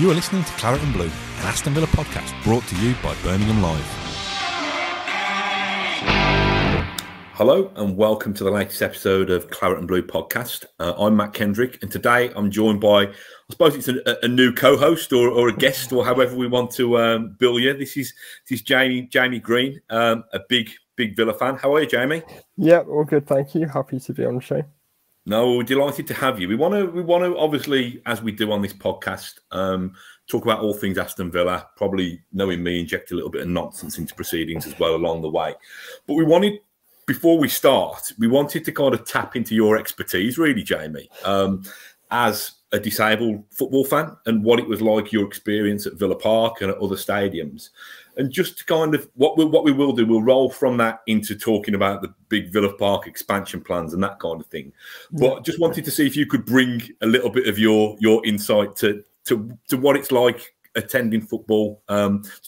You are listening to Claret and Blue, an Aston Villa podcast brought to you by Birmingham Live. Hello and welcome to the latest episode of Claret and Blue podcast. I'm Matt Kendrick, and today I'm joined by, I suppose it's a new co-host or a guest or however we want to bill you. This is Jamie Green, a big Villa fan. How are you, Jamie? Yeah, all good, thank you. Happy to be on the show. No, we're delighted to have you. We want to obviously, as we do on this podcast, talk about all things Aston Villa. Probably, knowing me, inject a little bit of nonsense into proceedings as well along the way. But before we start, we wanted to kind of tap into your expertise, really, Jamie, as a disabled football fan, and what it was like, your experience at Villa Park and at other stadiums. And just to kind of, what we will do, we'll roll from that into talking about the big Villa Park expansion plans and that kind of thing. But just wanted to see if you could bring a little bit of your insight to what it's like attending football.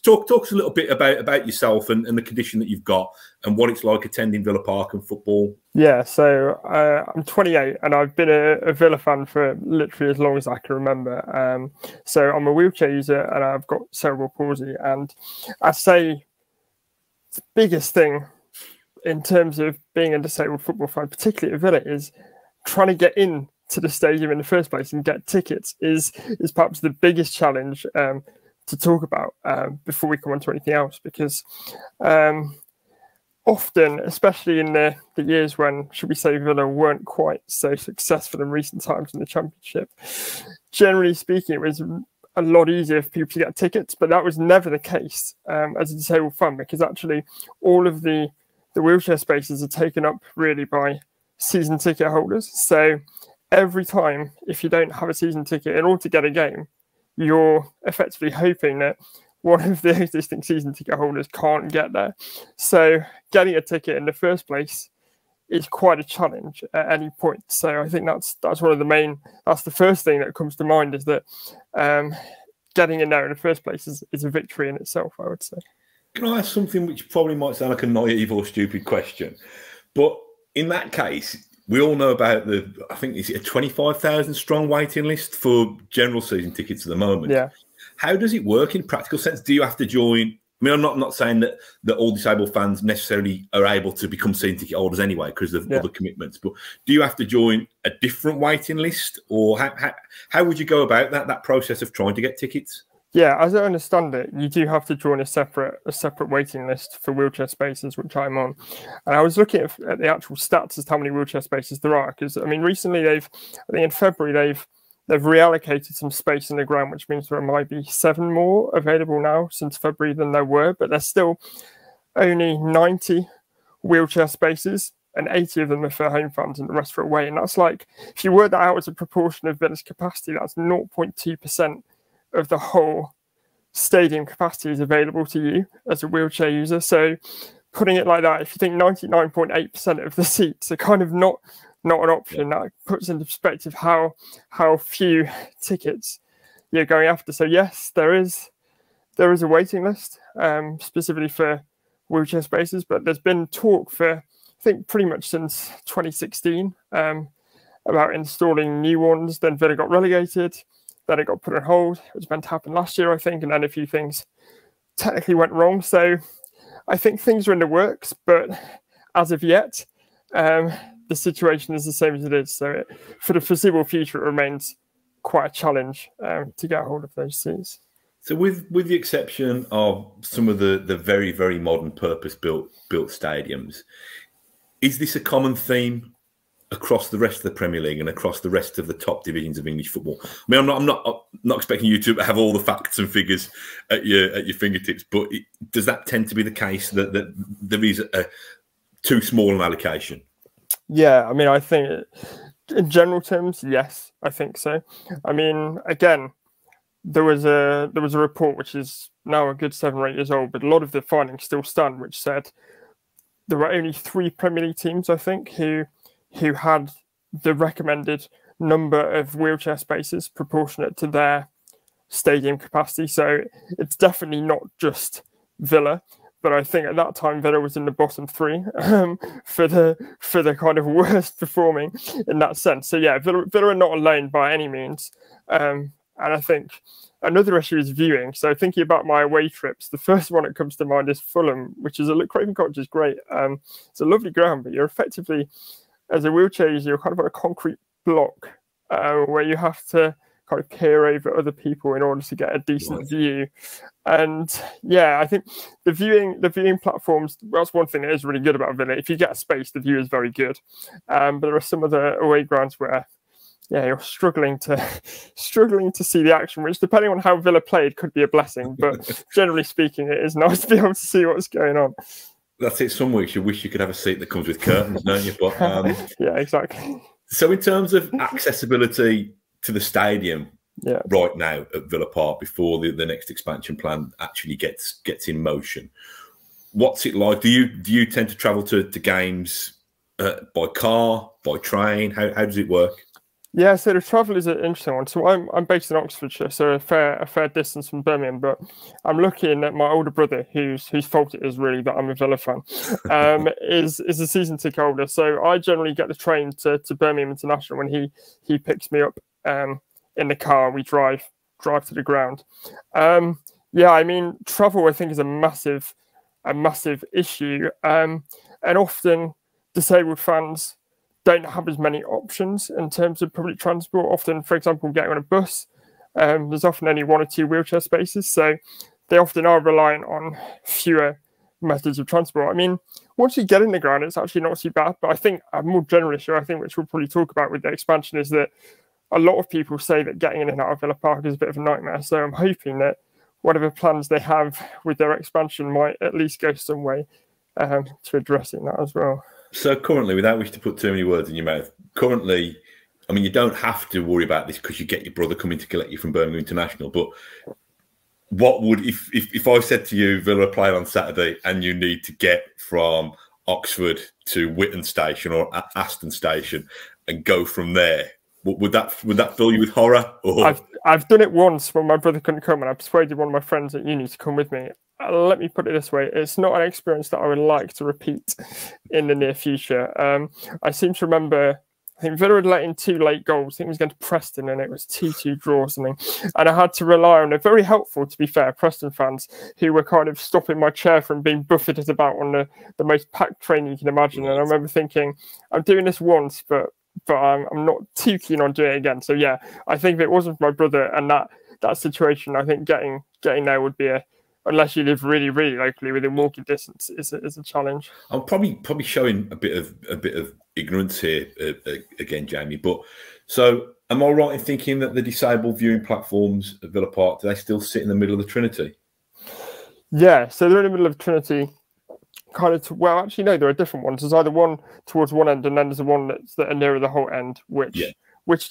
Talk us a little bit about yourself and the condition that you've got and what it's like attending Villa Park and football. Yeah, so I'm 28 and I've been a Villa fan for literally as long as I can remember. So I'm a wheelchair user and I've got cerebral palsy. And I'd say the biggest thing in terms of being a disabled football fan, particularly at Villa, is trying to get in to the stadium in the first place and get tickets is perhaps the biggest challenge to talk about before we come on to anything else, because often, especially in the years when, should we say, Villa weren't quite so successful in recent times in the Championship, generally speaking, it was a lot easier for people to get tickets, but that was never the case as a disabled fan, because actually all of the wheelchair spaces are taken up really by season ticket holders. So every time, if you don't have a season ticket, in order to get a game, you're effectively hoping that one of the existing season ticket holders can't get there. So getting a ticket in the first place is quite a challenge at any point. So I think that's one of the main, that's the first thing that comes to mind, is that getting in there in the first place is a victory in itself, I would say. Can I ask something which probably might sound like a naive or stupid question? But in that case, we all know about I think it's a 25,000 strong waiting list for general season tickets at the moment. Yeah. How does it work in practical sense? Do you have to join? I mean, I'm not saying that all disabled fans necessarily are able to become season ticket holders anyway because of other commitments. But do you have to join a different waiting list, or how would you go about that process of trying to get tickets? Yeah, as I understand it, you do have to join a separate waiting list for wheelchair spaces, which I'm on. And I was looking at the actual stats as to how many wheelchair spaces there are, because I mean, recently I think in February they've reallocated some space in the ground, which means there might be 7 more available now since February than there were, but there's still only 90 wheelchair spaces, and 80 of them are for home fans and the rest for away. And that's like, if you work that out as a proportion of Villa's capacity, that's 0.2% of the whole stadium capacity is available to you as a wheelchair user. So putting it like that, if you think 99.8% of the seats are kind of not an option, that puts into perspective how few tickets you're going after. So yes, there is a waiting list specifically for wheelchair spaces, but there's been talk for, I think, pretty much since 2016 about installing new ones. Then Villa got relegated. Then it got put on hold. It was meant to happen last year, I think, and then a few things technically went wrong. So I think things are in the works, but as of yet, the situation is the same as it is. So for the foreseeable future, it remains quite a challenge to get a hold of those seats. So with the exception of some of the very, very modern purpose-built stadiums, is this a common theme across the rest of the Premier League and across the rest of the top divisions of English football? I mean, I'm not expecting you to have all the facts and figures at your fingertips, but does that tend to be the case that there is too small an allocation? Yeah, I mean, I think in general terms, yes, I think so. I mean, again, there was a report which is now a good 7 or 8 years old, but a lot of the findings still stand, which said there were only 3 Premier League teams, I think, who had the recommended number of wheelchair spaces proportionate to their stadium capacity. So it's definitely not just Villa, but I think at that time Villa was in the bottom 3 for the kind of worst performing in that sense. So yeah, Villa are not alone by any means. And I think another issue is viewing. So thinking about my away trips, the first one that comes to mind is Fulham, which is Craven Cottage is great. It's a lovely ground, but you're effectively, as a wheelchair user, you're kind of on a concrete block where you have to kind of peer over other people in order to get a decent view. And yeah, I think the viewing platforms, that's one thing that is really good about Villa. If you get a space, the view is very good. But there are some other away grounds where you're struggling to see the action, which depending on how Villa played could be a blessing. But generally speaking, it is nice to be able to see what's going on. That's it. Some weeks you wish you could have a seat that comes with curtains, don't you? But yeah, exactly. So in terms of accessibility to the stadium right now at Villa Park, before the next expansion plan actually gets in motion, what's it like? Do you tend to travel to games by car, by train? How does it work? Yeah, so the travel is an interesting one. So I'm based in Oxfordshire, so a fair distance from Birmingham. But I'm looking at my older brother, whose fault it is really that I'm a Villa fan, is a season ticket holder. So I generally get the train to Birmingham International when he picks me up in the car. We drive to the ground. Yeah, I mean, travel I think is a massive issue, and often disabled fans don't have as many options in terms of public transport. Often, for example, getting on a bus, there's often only 1 or 2 wheelchair spaces, so they often are reliant on fewer methods of transport. I mean, once you get in the ground, it's actually not too bad, but I think a more general issue, I think, which we'll probably talk about with the expansion, is that a lot of people say that getting in and out of Villa Park is a bit of a nightmare. So I'm hoping that whatever plans they have with their expansion might at least go some way to addressing that as well. So currently, without wishing to put too many words in your mouth, currently, I mean, you don't have to worry about this because you get your brother coming to collect you from Birmingham International. But what would, if I said to you, Villa play on Saturday and you need to get from Oxford to Whitton Station or Aston Station and go from there, would that fill you with horror? Or? I've done it once when my brother couldn't come, and I persuaded one of my friends at uni to come with me. Let me put it this way: it's not an experience that I would like to repeat in the near future. I seem to remember, I think Villa had let in 2 late goals. I think it was going to Preston, and it was 2-2 draw or something. And I had to rely on a very helpful, to be fair, Preston fans who were kind of stopping my chair from being buffeted about on the most packed train you can imagine. And I remember thinking, I'm doing this once, but I'm not too keen on doing it again. So yeah, I think if it wasn't for my brother and that situation, I think getting there would be unless you live really, really locally within walking distance, is a challenge. I'm probably showing a bit of ignorance here again, Jamie. But so, am I right in thinking that the disabled viewing platforms at Villa Park, do they still sit in the middle of the Trinity? Yeah, so they're in the middle of the Trinity. Kind of well, actually, no, there are different ones. There's either one towards one end, and then there's the one that are nearer the whole end, which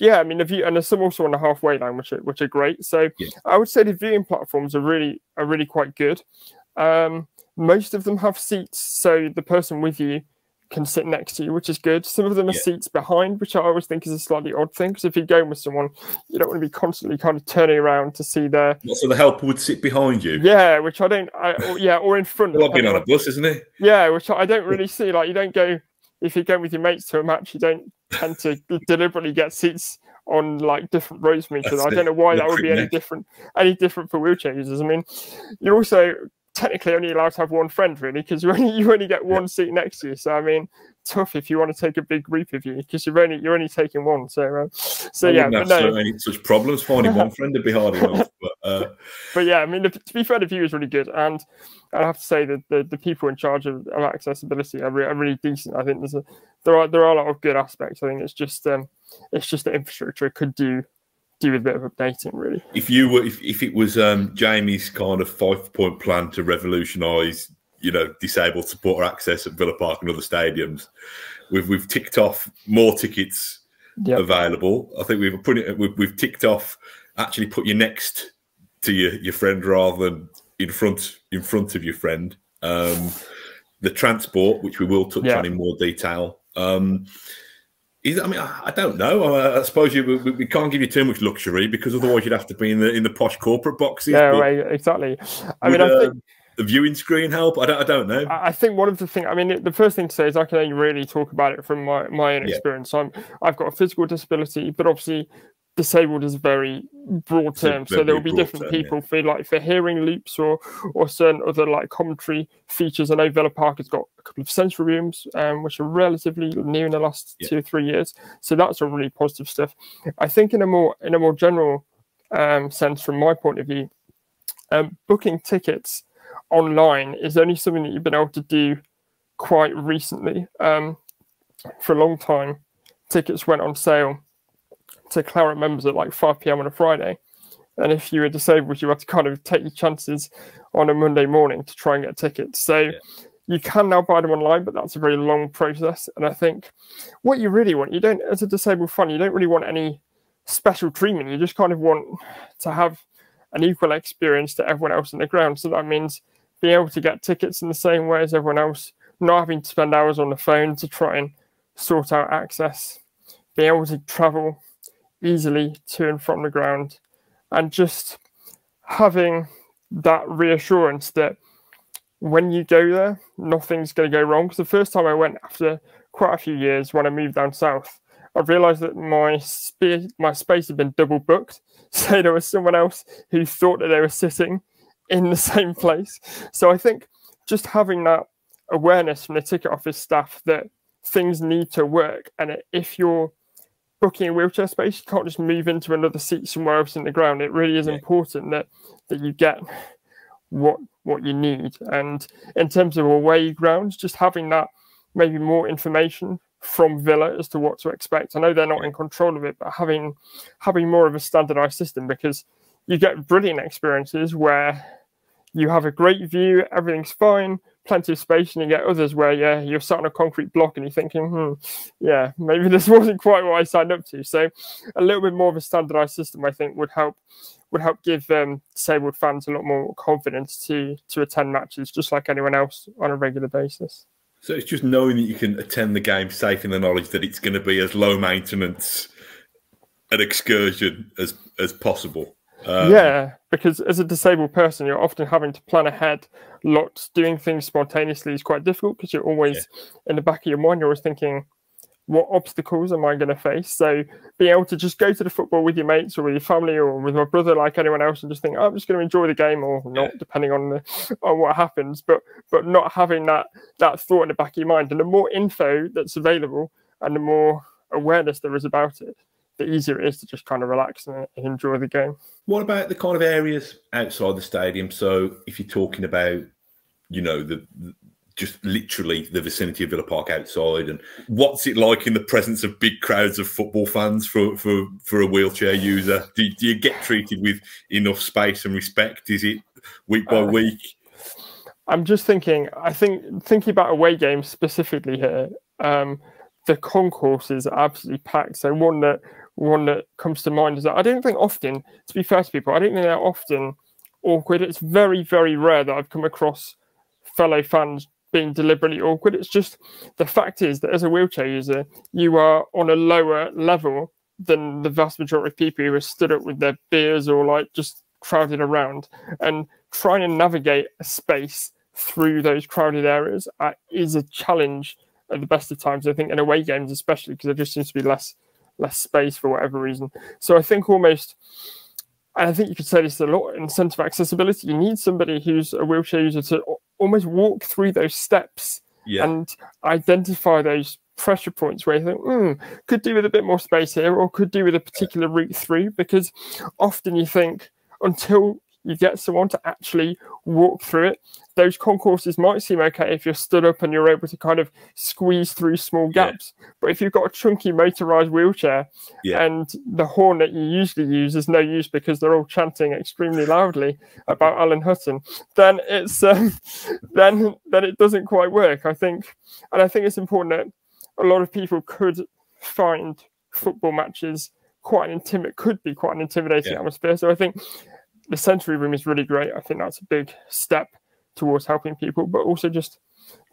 I mean, the view, and there's some also on the halfway line, which are great. So I would say the viewing platforms are really quite good. Most of them have seats, so the person with you can sit next to you, which is good. Some of them are seats behind, which I always think is a slightly odd thing, because if you're going with someone, you don't want to be constantly kind of turning around to see their... So the helper would sit behind you? Yeah, which or in front. Well, I've been on a bus, isn't it? Yeah, which I don't really see. Like, you don't go... If you're going with your mates to a match, you don't tend to deliberately get seats on like different rows from each other. I don't know why that would be any different for wheelchair users. I mean, you're also technically only allowed to have one friend, really, because you only get one seat next to you. So I mean, tough if you want to take a big group with you, because you're only taking one. So yeah, but no, any such problems finding one friend would be hard enough. But yeah, I mean, to be fair, the view is really good, and I have to say that the people in charge of accessibility are really decent. I think there are a lot of good aspects. I think it's just the infrastructure could do with a bit of updating, really. If it was Jamie's kind of 5-point plan to revolutionise, disabled supporter access at Villa Park and other stadiums, we've ticked off more tickets available. I think we've ticked off actually put you next to your friend rather than in front of your friend. The transport, which we will touch on in more detail. I don't know. I suppose we can't give you too much luxury, because otherwise you'd have to be in the posh corporate boxes. Yeah, right, exactly. I think the viewing screen help. I don't know. I think one of the things. I mean, the first thing to say is I can only really talk about it from my own experience. I've got a physical disability, but obviously disabled is a very broad term, so there will be different people for hearing loops or certain other like commentary features. I know Villa Park has got a couple of sensory rooms, which are relatively new in the last 2 or 3 years, so that's all really positive stuff. I think in a more general sense, from my point of view, booking tickets online is only something that you've been able to do quite recently. For a long time, tickets went on sale to Claret members at like 5 p.m. on a Friday, and if you were disabled, you had to kind of take your chances on a Monday morning to try and get tickets. So you can now buy them online, but that's a very long process. And I think what you really want, you don't, as a disabled fan, you don't really want any special treatment. You just kind of want to have an equal experience to everyone else in the ground. So that means being able to get tickets in the same way as everyone else, not having to spend hours on the phone to try and sort out access, being able to travel easily to and from the ground, and just having that reassurance that when you go there, nothing's going to go wrong. Because the first time I went, after quite a few years, when I moved down south, I realised that my space had been double booked. So there was someone else who thought that they were sitting in the same place. So I think just having that awareness from the ticket office staff that things need to work, and if you're booking a wheelchair space, you can't just move into another seat somewhere else in the ground. It really is important that you get what you need. And in terms of away grounds, just having that maybe more information from Villa as to what to expect. I know they're not in control of it, but having more of a standardized system, because you get brilliant experiences where you have a great view, everything's fine, plenty of space, and you get others where you're sat on a concrete block and you're thinking, maybe this wasn't quite what I signed up to. So a little bit more of a standardized system, I think, would help give disabled fans a lot more confidence to attend matches just like anyone else on a regular basis. So it's just knowing that you can attend the game safe in the knowledge that it's going to be as low maintenance an excursion as possible. Because as a disabled person, you're often having to plan ahead. Lots doing things spontaneously is quite difficult, because you're always in the back of your mind, you're always thinking, what obstacles am I going to face? So being able to just go to the football with your mates or with your family or with my brother, like anyone else, and just think, I'm just going to enjoy the game, or not, depending on what happens, but not having that thought in the back of your mind. And the more info that's available and the more awareness there is about it, the easier it is to just kind of relax and enjoy the game. What about the kind of areas outside the stadium? So if you're talking about, just literally the vicinity of Villa Park outside, and what's it like in the presence of big crowds of football fans for a wheelchair user? Do you get treated with enough space and respect? Is it week by week? I'm just thinking about away games specifically here. The concourses are absolutely packed. So one that comes to mind is that I don't think often, to be fair to people, I don't think they're often awkward. It's very, very rare that I've come across fellow fans being deliberately awkward. It's just the fact is that as a wheelchair user, you are on a lower level than the vast majority of people who are stood up with their beers or like just crowded around, and trying to navigate a space through those crowded areas is a challenge at the best of times. I think in away games, especially, because there just seems to be less space for whatever reason. So I think almost, and I think you could say this a lot in sense of accessibility, you need somebody who's a wheelchair user to almost walk through those steps and identify those pressure points where you think, could do with a bit more space here, or could do with a particular route through, because often you think until you get someone to actually walk through it, those concourses might seem okay if you're stood up and you're able to kind of squeeze through small gaps. But if you've got a chunky motorized wheelchair and the horn that you usually use is no use because they're all chanting extremely loudly about Alan Hutton, then it's then it doesn't quite work, I think. And I think it's important that a lot of people could find football matches could be quite an intimidating atmosphere. So I think the sensory room is really great. I think that's a big step towards helping people, but also just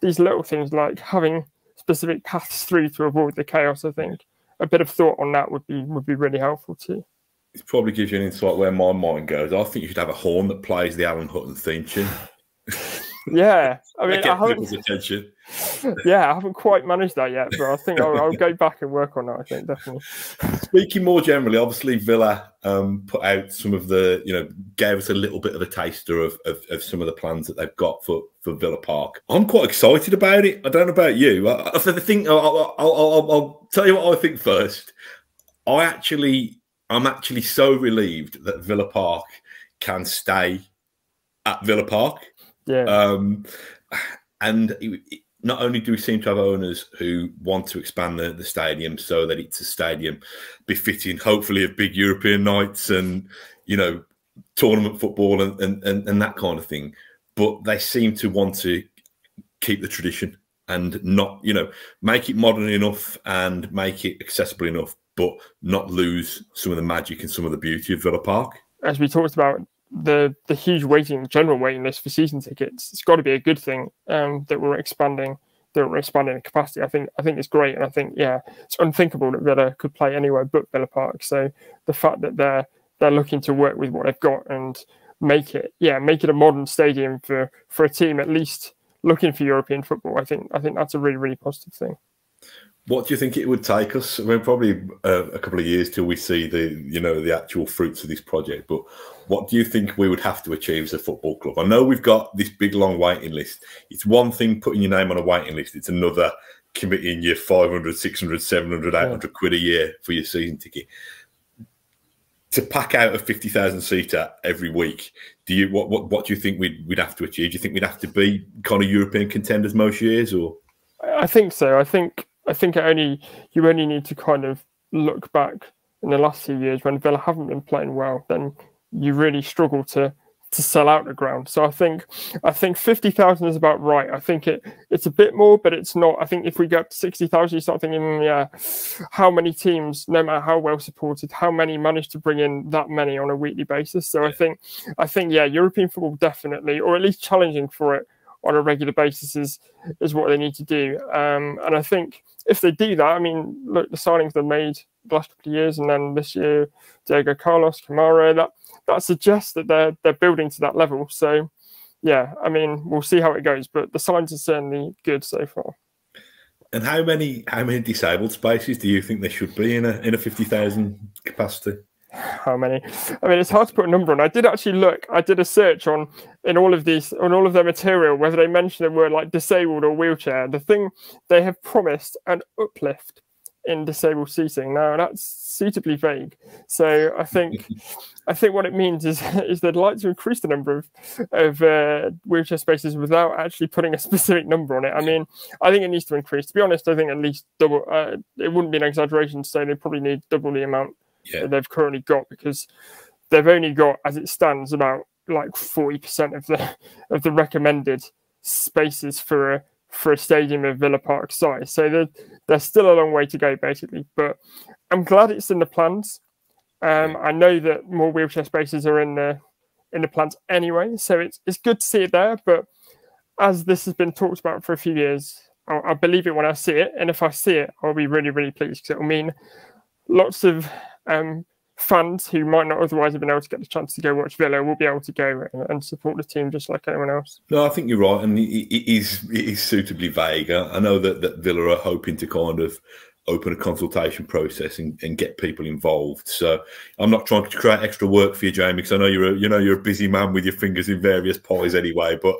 these little things like having specific paths through to avoid the chaos. I think a bit of thought on that would be really helpful too. It probably gives you an insight where my mind goes. I think you should have a horn that plays the Alan Hutton theme tune. Yeah, I mean, get people's attention. Yeah, I haven't quite managed that yet, but I think I'll go back and work on that. I think definitely. Speaking more generally, obviously Villa put out some of the, gave us a little bit of a taster of some of the plans that they've got for Villa Park. I'm quite excited about it. I don't know about you. I'll tell you what I think first. I'm actually so relieved that Villa Park can stay at Villa Park. Yeah. And not only do we seem to have owners who want to expand the stadium so that it's a stadium befitting, hopefully, of big European nights and, tournament football and that kind of thing, but they seem to want to keep the tradition and not, make it modern enough and make it accessible enough, but not lose some of the magic and some of the beauty of Villa Park. As we talked about, the huge general waiting list for season tickets, it's got to be a good thing that we're expanding the capacity. I think it's great, and I think it's unthinkable that Villa could play anywhere but Villa Park. So the fact that they're looking to work with what they've got and make it a modern stadium for a team at least looking for European football, I think that's a really, really positive thing. What do you think it would take us? I mean, probably a couple of years till we see the actual fruits of this project. But what do you think we would have to achieve as a football club? I know we've got this big, long waiting list. It's one thing putting your name on a waiting list. It's another committing your 500, 600, 700, 800 quid a year for your season ticket. To pack out a 50,000 seater every week, what do you think we'd have to achieve? Do you think we'd have to be kind of European contenders most years, or? I think so. I think you only need to kind of look back in the last few years when Villa haven't been playing well, then you really struggle to sell out the ground. So I think 50,000 is about right. I think it's a bit more, but it's not. I think if we get to 60,000, you start thinking, how many teams, no matter how well supported, how many manage to bring in that many on a weekly basis? So I think European football definitely, or at least challenging for it on a regular basis is what they need to do. And I think if they do that, I mean, look, the signings they've made the last couple of years, and then this year, Diego Carlos, Kamara, that suggests that they're building to that level. So, I mean, we'll see how it goes, but the signs are certainly good so far. And how many disabled spaces do you think there should be in a 50,000 capacity? How many? I mean, it's hard to put a number on. I did actually look. I did a search on all of their material, whether they mentioned the word like disabled or wheelchair. The thing, they have promised an uplift in disabled seating. Now that's suitably vague. So I think what it means is they'd like to increase the number of wheelchair spaces without actually putting a specific number on it. I mean, I think it needs to increase. To be honest, I think at least double. It wouldn't be an exaggeration to say they probably need double the amount that they've currently got, because they've only got, as it stands, about like 40% of the recommended spaces for a stadium of Villa Park size. So there's still a long way to go, basically. But I'm glad it's in the plans. I know that more wheelchair spaces are in the plans anyway, so it's good to see it there. But as this has been talked about for a few years, I'll believe it when I see it, and if I see it, I'll be really, really pleased, because it will mean lots of fans who might not otherwise have been able to get the chance to go watch Villa will be able to go and support the team just like anyone else. No, I think you're right, and it is suitably vague. I know that Villa are hoping to kind of open a consultation process and get people involved. So I'm not trying to create extra work for you, Jamie, because I know you're a busy man with your fingers in various pies anyway. But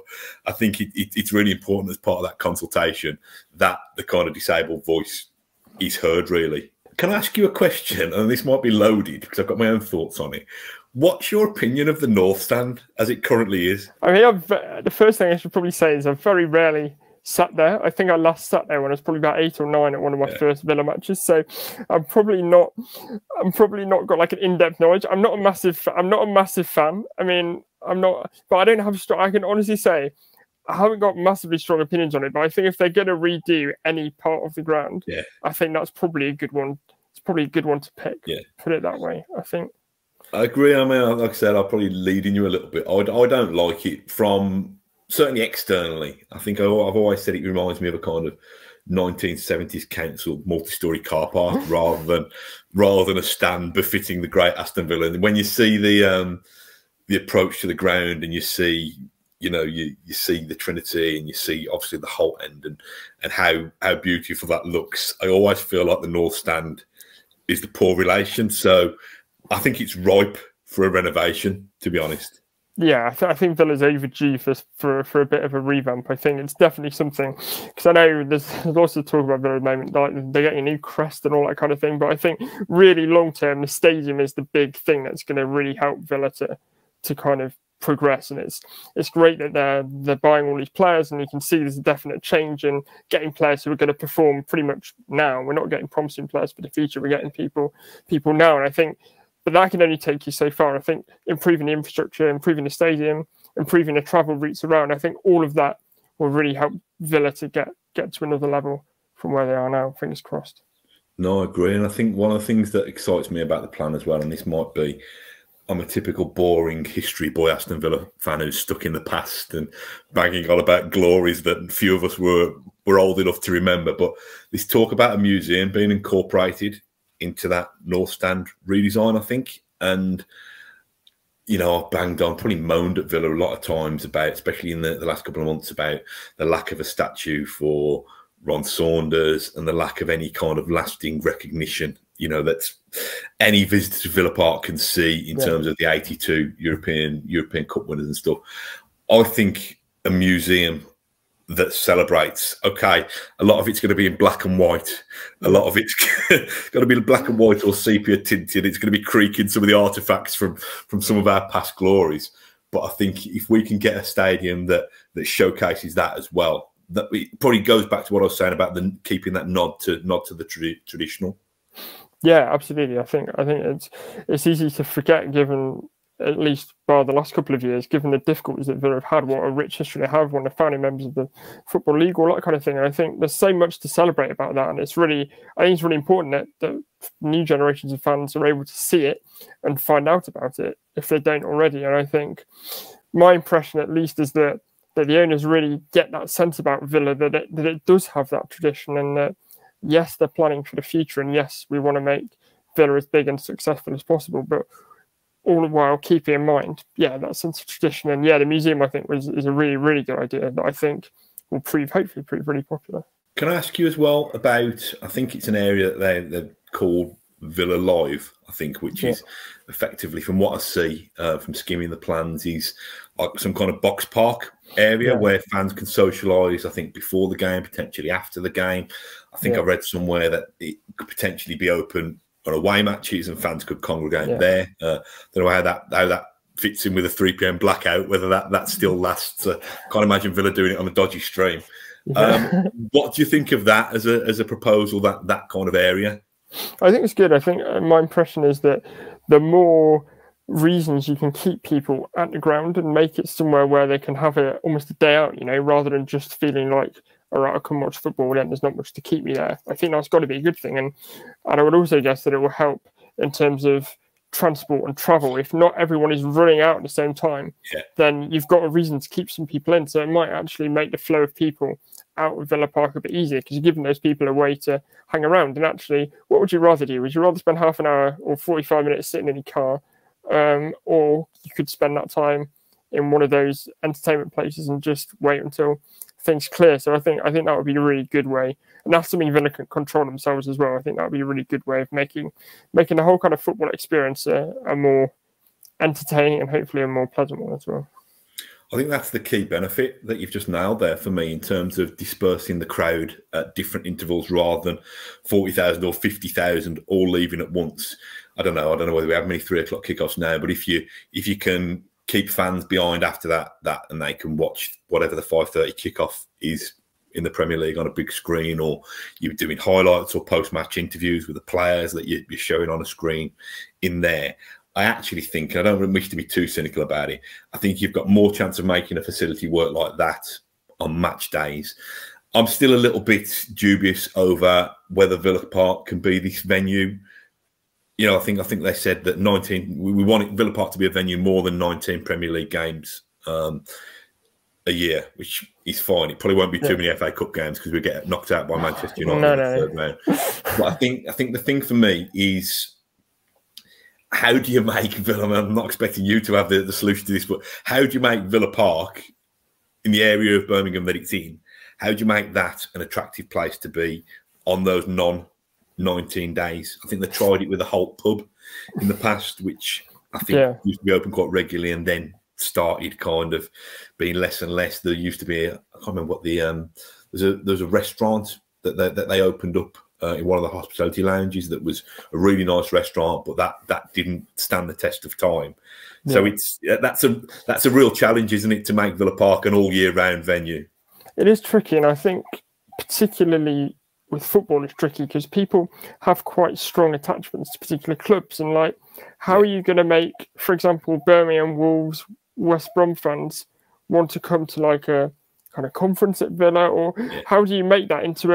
I think it's really important as part of that consultation that the kind of disabled voice is heard, really. Can I ask you a question? And this might be loaded because I've got my own thoughts on it. What's your opinion of the North Stand as it currently is? I mean, the first thing I should probably say is I've very rarely sat there. I think I last sat there when I was probably about 8 or 9 at one of my first Villa matches. So I'm probably not got like an in-depth knowledge. I'm not a massive fan. I mean, I'm not, but I don't have I can honestly say I haven't got massively strong opinions on it. But I think if they're going to redo any part of the ground, I think that's probably a good one. It's probably a good one to pick. Yeah. Put it that way, I think. I agree. I mean, like I said, I'm probably leading you a little bit. I don't like it from certainly externally. I think I've always said it reminds me of a kind of 1970s council multi-story car park rather than a stand befitting the great Aston Villa. And when you see the approach to the ground and you see you know, you see the Trinity and you see obviously the Holt end and how beautiful that looks. I always feel like the North Stand is the poor relation. So I think it's ripe for a renovation, to be honest. Yeah, I think Villa's overdue for a bit of a revamp. I think it's definitely something, because I know there's lots of talk about Villa at the moment, like they're getting a new crest and all that kind of thing. But I think really long term, the stadium is the big thing that's going to really help Villa to kind of progress. And it's great that they're buying all these players, and you can see there's a definite change in getting players who are going to perform pretty much now. We're not getting promising players for the future. We're getting people now, and I think. But that can only take you so far. I think improving the infrastructure, improving the stadium, improving the travel routes around, I think all of that will really help Villa to get to another level from where they are now. Fingers crossed. No, I agree. And I think one of the things that excites me about the plan as well, and this might be, I'm a typical boring history boy Aston Villa fan who's stuck in the past and banging on about glories that few of us were old enough to remember. But this talk about a museum being incorporated into that North Stand redesign, I think. And, you know, I've banged on, probably moaned at Villa a lot of times about, especially in the last couple of months, about the lack of a statue for Ron Saunders and the lack of any kind of lasting recognition, you know, that any visitor to Villa Park can see in terms of the 82 European Cup winners and stuff. I think a museum that celebrates, okay, a lot of it's going to be in black and white. A lot of it's going to be black and white or sepia tinted. It's going to be creaking some of the artifacts from some of our past glories. But I think if we can get a stadium that showcases that as well, that it probably goes back to what I was saying about keeping that nod to the traditional. Yeah, absolutely. I think it's easy to forget, given, at least by the last couple of years, given the difficulties that Villa have had, what a rich history they have, one of the founding members of the Football League, all that kind of thing. And I think there's so much to celebrate about that. And I think it's really important that new generations of fans are able to see it and find out about it if they don't already. And I think my impression, at least, is that the owners really get that sense about Villa, that it does have that tradition, and that, yes, they're planning for the future. And yes, we want to make Villa as big and successful as possible. But all the while keeping in mind, that sense of tradition. And the museum, I think, is a really, really good idea that I think will hopefully prove really popular. Can I ask you as well about, I think it's an area that they're called Villa Live, I think, which is effectively, from what I see from skimming the plans, is like some kind of box park area where fans can socialise, I think, before the game, potentially after the game. I think I read somewhere that it could potentially be open on away matches and fans could congregate there. Don't know how that fits in with a 3 p.m. blackout, whether that still lasts. Can't imagine Villa doing it on a dodgy stream. What do you think of that as a proposal, that kind of area? I think it's good. I think my impression is that the more reasons you can keep people at the ground and make it somewhere where they can have almost a day out, you know, rather than just feeling like, all right, I'll come watch football, then there's not much to keep me there. I think that's got to be a good thing. And I would also guess that it will help in terms of transport and travel. If not everyone is running out at the same time, then you've got a reason to keep some people in. So it might actually make the flow of people out of Villa Park a bit easier, because you're giving those people a way to hang around. And actually, what would you rather do? Would you rather spend half an hour or 45 minutes sitting in your car, or you could spend that time in one of those entertainment places and just wait until things clear? So I think that would be a really good way, and that's something Villa can control themselves as well. I think that would be a really good way of making the whole kind of football experience a more entertaining and hopefully a more pleasant one as well. I think that's the key benefit that you've just nailed there for me, in terms of dispersing the crowd at different intervals rather than 40,000 or 50,000 all leaving at once. I don't know whether we have many 3 o'clock kickoffs now, but if you can keep fans behind after that and they can watch whatever the 5:30 kickoff is in the Premier League on a big screen, or you're doing highlights or post-match interviews with the players that you're showing on a screen in there. I actually think, and I don't wish to be too cynical about it, I think you've got more chance of making a facility work like that on match days. I'm still a little bit dubious over whether Villa Park can be this venue. You know, I think they said that we want Villa Park to be a venue more than 19 Premier League games a year, which is fine. It probably won't be too many FA Cup games because we get knocked out by Manchester United in the third round. But I think the thing for me is, how do you make Villa? I'm not expecting you to have the solution to this, but how do you make Villa Park in the area of Birmingham that it's in, how do you make that an attractive place to be on those non-19 days? I think they tried it with the Holt pub in the past, which I think used to be open quite regularly, and then started kind of being less and less. There used to be, I can't remember what the there's a restaurant that they opened up in one of the hospitality lounges that was a really nice restaurant, but that didn't stand the test of time. Yeah. So that's a real challenge, isn't it, to make Villa Park an all year round venue? It is tricky, and I think particularly with football it's tricky because people have quite strong attachments to particular clubs, and like how are you going to make, for example, Birmingham, Wolves, West Brom fans want to come to like a kind of conference at Villa, or how do you make that into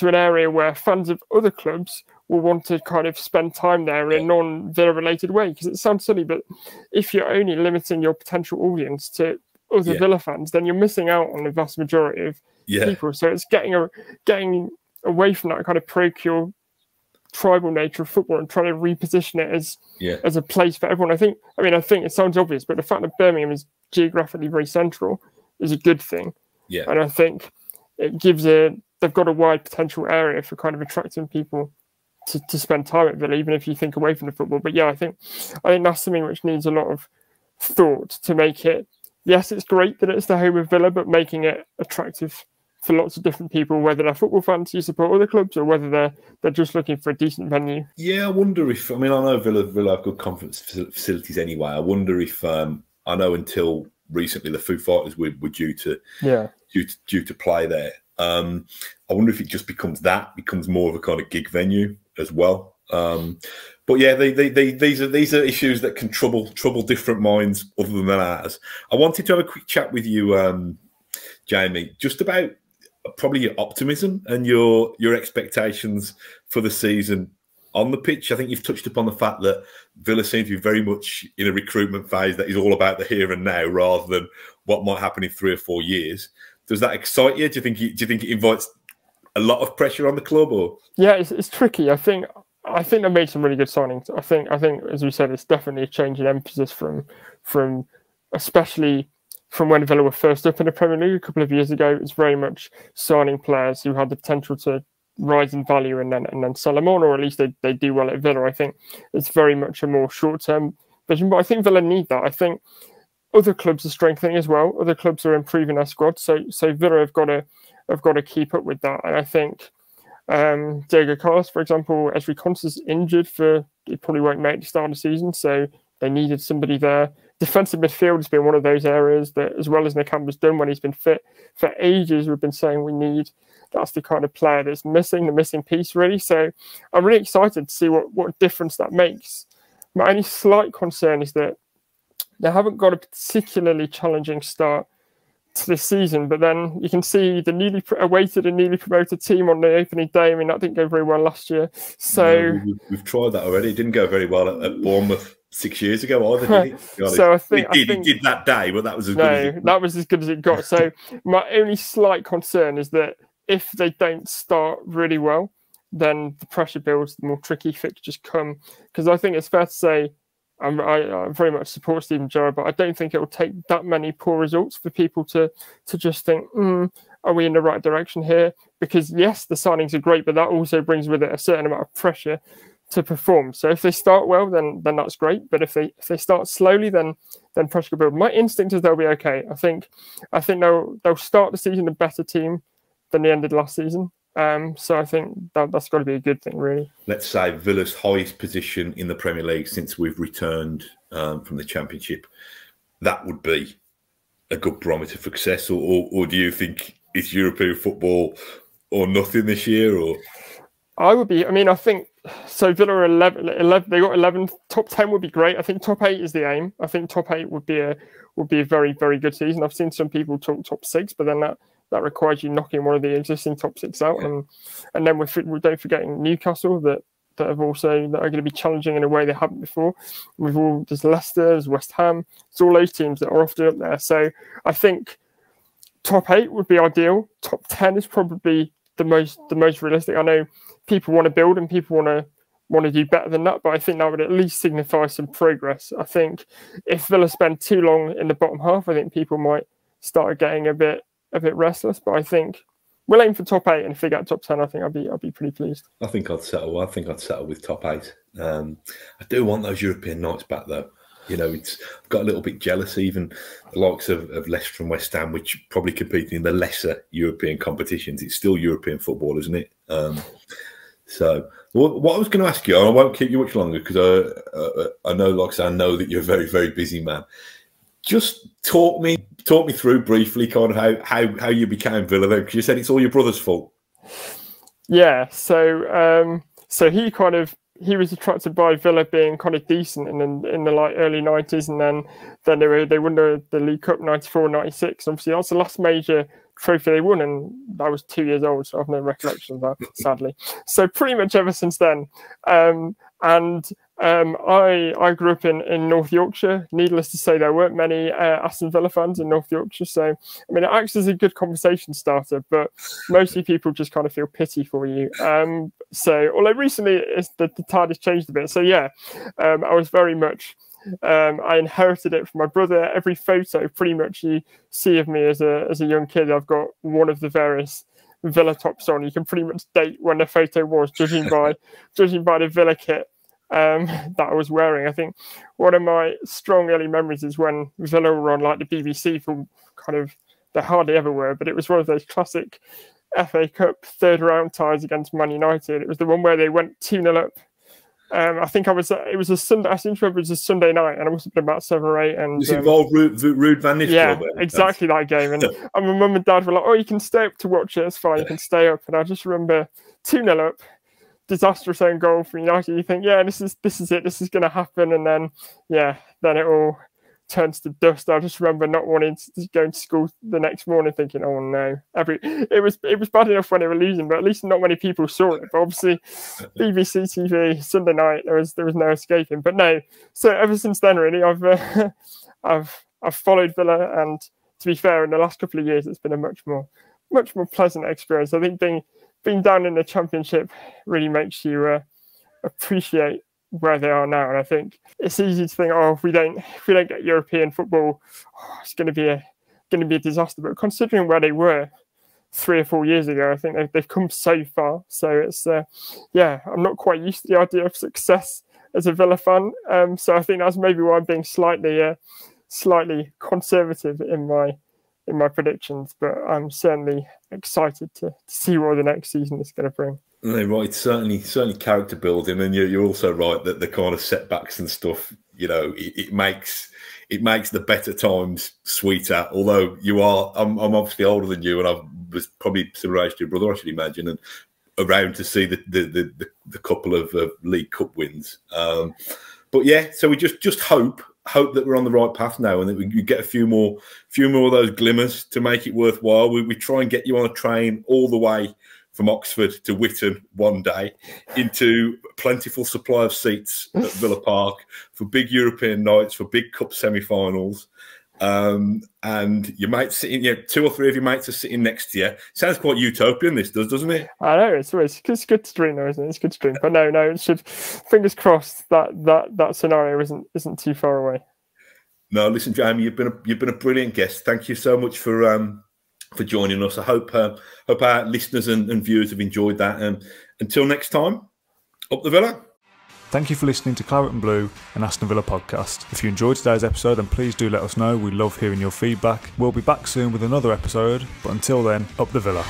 an area where fans of other clubs will want to kind of spend time there in a non-Villa related way? Because it sounds silly, but if you're only limiting your potential audience to other Villa fans, then you're missing out on the vast majority of people. So it's getting away from that kind of parochial tribal nature of football and trying to reposition it as a place for everyone. I think it sounds obvious, but the fact that Birmingham is geographically very central is a good thing. Yeah. And I think it gives they've got a wide potential area for kind of attracting people to spend time at Villa, even if you think away from the football. But yeah, I think that's something which needs a lot of thought to make it. Yes, it's great that it's the home of Villa, but making it attractive for lots of different people, whether they're football fans who support other clubs or whether they're just looking for a decent venue. Yeah, I wonder if, I know Villa have good conference facilities anyway. I wonder if, I know until recently the Foo Fighters were due to play there. I wonder if it just becomes more of a kind of gig venue as well. But yeah, these are issues that can trouble different minds other than ours. I wanted to have a quick chat with you, Jamie, just about probably your optimism and your expectations for the season on the pitch. I think you've touched upon the fact that Villa seems to be very much in a recruitment phase that is all about the here and now rather than what might happen in 3 or 4 years. Does that excite you? Do you think it invites a lot of pressure on the club? Or yeah, it's tricky. I think they made some really good signings. I think as we said, it's definitely a change in emphasis from especially from when Villa were first up in the Premier League a couple of years ago. It was very much signing players who had the potential to rise in value and then sell them on, or at least they do well at Villa. I think it's very much a more short-term vision, but I think Villa need that. I think other clubs are strengthening as well. Other clubs are improving their squad, so Villa have got to keep up with that. And I think Diego Carlos, for example, Ezri Konsa's injured he probably won't make the start of the season, so they needed somebody there. Defensive midfield has been one of those areas that, as well as Nakamba's done when he's been fit for ages, we've been saying that's the kind of player that's missing, the missing piece, really. So I'm really excited to see what difference that makes. My only slight concern is that they haven't got a particularly challenging start to this season, but then you can see the newly awaited and newly promoted team on the opening day. I mean, that didn't go very well last year. So we've tried that already. It didn't go very well at Bournemouth 6 years ago either, did it? So I think it did that day, but that was as good as it got. So my only slight concern is that if they don't start really well, then the pressure builds, the more tricky fixtures come. Because I think it's fair to say, I very much support Steven Gerrard, but I don't think it will take that many poor results for people to just think, are we in the right direction here? Because yes, the signings are great, but that also brings with it a certain amount of pressure to perform. So if they start well, then that's great. But if they start slowly, then pressure will build. My instinct is they'll be okay. I think they'll start the season a better team than they ended last season. So I think that's got to be a good thing, really. Let's say Villa's highest position in the Premier League since we've returned from the Championship. That would be a good barometer for success, or do you think it's European football or nothing this year? Or I think so. Villa are 11. They got 11. Top 10 would be great. I think top 8 is the aim. I think top 8 would be a very, very good season. I've seen some people talk top 6, but then that requires you knocking one of the existing top 6 out, and then we don't forgetting Newcastle that are going to be challenging in a way they haven't before. There's Leicester, there's West Ham. It's all those teams that are often up there. So I think top 8 would be ideal. Top 10 is probably the most realistic. I know people want to build and people want to do better than that, but I think that would at least signify some progress. I think if Villa spend too long in the bottom half, I think people might started getting a bit restless. But I think we'll aim for top 8, and if we get top 10, I think I'll be pretty pleased. I think I'd settle with top 8. I do want those European nights back, though. You know, I've got a little bit jealous, even the likes of Leicester and West Ham, which probably compete in the lesser European competitions. It's still European football, isn't it? So what I was going to ask you, and I won't keep you much longer because I know, like I said, I know that you're a very, very busy man. Just talk me through briefly kind of how you became Villa, though, because you said it's all your brother's fault. Yeah, so he was attracted by Villa being kind of decent in the like early 90s, and then they won the League Cup 94-96. Obviously, that's the last major trophy they won, and I was 2 years old, so I have no recollection of that, sadly. So pretty much ever since then. I grew up in North Yorkshire. Needless to say, there weren't many Aston Villa fans in North Yorkshire. So, I mean, it acts as a good conversation starter, but mostly people just kind of feel pity for you. So, although recently the tide has changed a bit. So, yeah, I was very much... I inherited it from my brother. Every photo pretty much you see of me as a young kid, I've got one of the various Villa tops on. You can pretty much date when the photo was, judging by the Villa kit that I was wearing. I think one of my strong early memories is when Villa were on like the BBC for kind of, they hardly ever were, but it was one of those classic FA Cup third round ties against Man United. It was the one where they went 2-0 up. I think it was a Sunday. I seem to remember it was a Sunday night, and I must have been about 7 or 8. And this involved Ruud van Nistelrooy. Yeah, exactly that game. And my mum and dad were like, "Oh, you can stay up to watch it. It's fine. You can stay up." And I just remember 2-0 up, disastrous own goal for United. You think, yeah, this is it. This is going to happen. And then, then it all turns to dust. I just remember not wanting to go to school the next morning, thinking, "Oh no!" It was bad enough when they were losing, but at least not many people saw it. But obviously, BBC TV Sunday night, there was no escaping. But no, so ever since then, really, I've followed Villa, and to be fair, in the last couple of years, it's been a much more pleasant experience. I think being down in the Championship really makes you appreciate where they are now, and I think it's easy to think, if we don't get European football, it's going to be a disaster. But considering where they were 3 or 4 years ago, I think they've come so far. So it's I'm not quite used to the idea of success as a Villa fan. So I think that's maybe why I'm being slightly conservative in my predictions. But I'm certainly excited to see what the next season is going to bring. No, right. It's certainly character building, and you're also right that the kind of setbacks and stuff, you know, it makes the better times sweeter. Although I'm obviously older than you, and I was probably similar age to your brother, I should imagine, and around to see the couple of League Cup wins. But yeah, so we just hope that we're on the right path now, and that we get a few more of those glimmers to make it worthwhile. We try and get you on a train all the way from Oxford to Witton one day, into a plentiful supply of seats at Villa Park for big European nights, for big cup semi-finals. And your mates sitting, 2 or 3 of your mates are sitting next to you. Sounds quite utopian, this doesn't it? I know, it's good to dream though, isn't it? It's good to dream. But no, it should, fingers crossed that scenario isn't too far away. No, listen, Jamie, you've been a brilliant guest. Thank you so much for joining us. I hope our listeners and viewers have enjoyed that. Until next time, up the Villa. Thank you for listening to Claret and Blue, an Aston Villa podcast. If you enjoyed today's episode, then please do let us know. We love hearing your feedback. We'll be back soon with another episode, but until then, up the Villa.